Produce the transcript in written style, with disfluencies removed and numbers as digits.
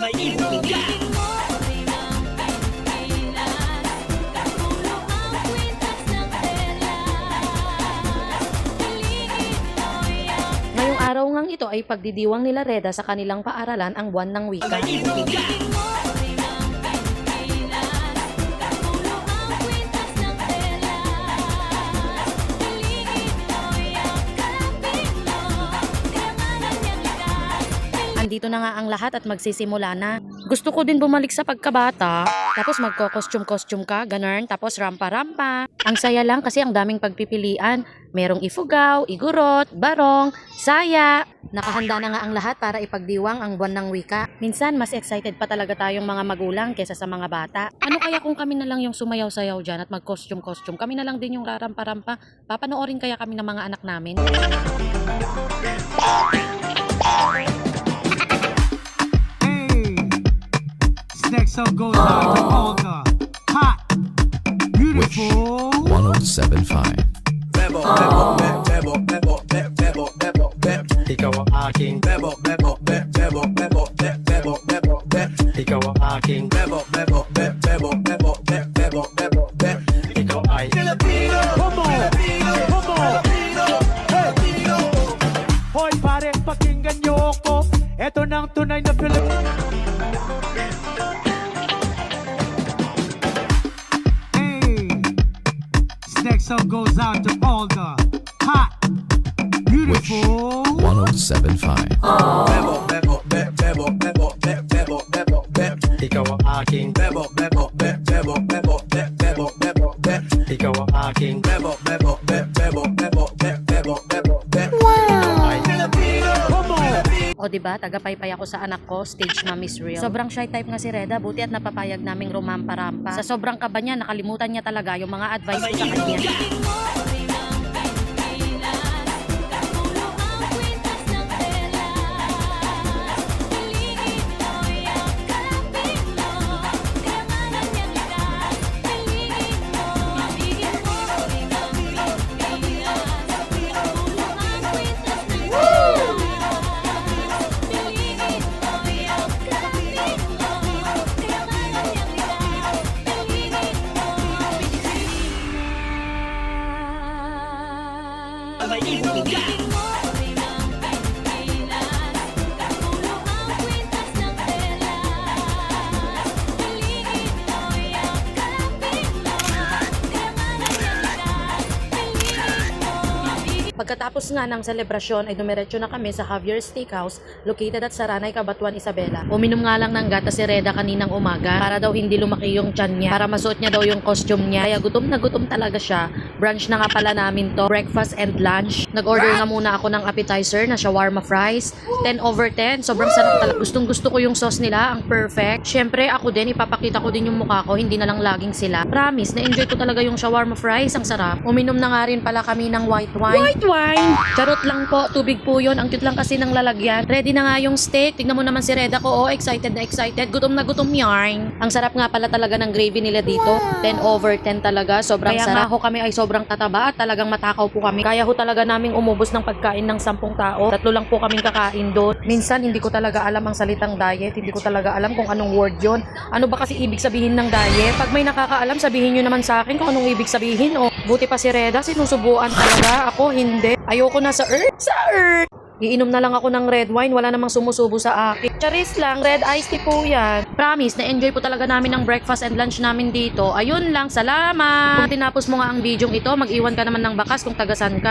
Ngayong araw ngang ito ay pagdidiwang nila Reda sa kanilang paaralan ang buwan ng wika. Andito na nga ang lahat at magsisimula na. Gusto ko din bumalik sa pagkabata. Tapos magko-costume-costume ka, ganun. Tapos rampa-rampa. Ang saya lang kasi ang daming pagpipilian. Merong ifugaw, igurot, barong, saya. Nakahanda na nga ang lahat para ipagdiwang ang buwan ng wika. Minsan, mas excited pa talaga tayong mga magulang kesa sa mga bata. Ano kaya kung kami na lang yung sumayaw-sayaw dyan at mag-costume-costume? Kami na lang din yung rarampa-rampa. Papanoorin kaya kami ng mga anak namin? Next song goes out to Olga. Hot, beautiful. 1075. Bebo, bebo, bebo, bebo, bebo, bebo, bebo. Ikaw ang aking bebo, bebo, bebo, bebo, bebo, bebo, bebo. Ikaw ang aking bebo, bebo, bebo, bebo, bebo, bebo, bebo. Ikaw ay Filipino. Filipino. Hoy pare, pakinggan niyo ako. Eto nang tunay na Filipino. Next song goes out to Olga. Hot, beautiful. 1075. Bebo, bebo, bebo, bebo, bebo, bebo, bebo. Ikaw ang aking bebo, bebo, bebo, bebo, bebo, bebo, bebo. Ikaw ang aking bebo, bebo, bebo, bebo, bebo, bebo, bebo. Ikaw ay Filipino. O diba, tagapaypay ako sa anak ko, stage mom is real. Sobrang shy type nga si Reda, buti at napapayag naming rumampa-rampa. Sa sobrang kaba niya, nakalimutan niya talaga yung mga advice ko sa kanya. Pagkatapos nga ng selebrasyon ay dumiretso na kami sa Javier Steakhouse located at Saranay, Cabanatuan, Isabela. Uminom nga lang ng gatas si Reda kaninang umaga para daw hindi lumaki yung tiyan niya, para masuot niya daw yung costume niya. Kaya gutom na gutom talaga siya. Brunch na nga pala namin to, breakfast and lunch. Nag-order na muna ako ng appetizer na shawarma fries. 10/10, sobrang sarap talaga. Gustong gusto ko yung sauce nila, ang perfect. Syempre ako din, ipapakita ko din yung mukha ko, hindi na lang laging sila. Promise, na-enjoy ko talaga yung shawarma fries, ang sarap. Uminom na nga rin pala kami ng white wine. Charot lang po, tubig po yun. Ang cute lang kasi ng lalagyan. Ready na nga yung steak. Tignan mo naman si Reda ko. Oh, excited na excited. Gutom na gutom yarn. Ang sarap nga pala talaga ng gravy nila dito. 10/10 talaga. Sobrang sarap. Kaya nga ho kami ay sobrang tataba at talagang matakaw po kami. Kaya ho talaga naming umubos ng pagkain ng 10 tao. 3 lang po kaming kakain doon. Minsan hindi ko talaga alam ang salitang diet. Hindi ko talaga alam kung anong word yon. Ano ba kasi ibig sabihin ng diet? Pag may nakakaalam, sabihin nyo naman sa akin kung anong ibig sabihin. O, buti pa si Reda, sinusubuan talaga. Ako hindi. Ayoko na sa earth. Sa earth! Iinom na lang ako ng red wine. Wala namang sumusubo sa akin. Charis lang. Red iced tea po yan. Promise, na-enjoy po talaga namin ang breakfast and lunch namin dito. Ayun lang. Salamat! Kung tinapos mo nga ang video ito, mag-iwan ka naman ng bakas kung tagasan ka.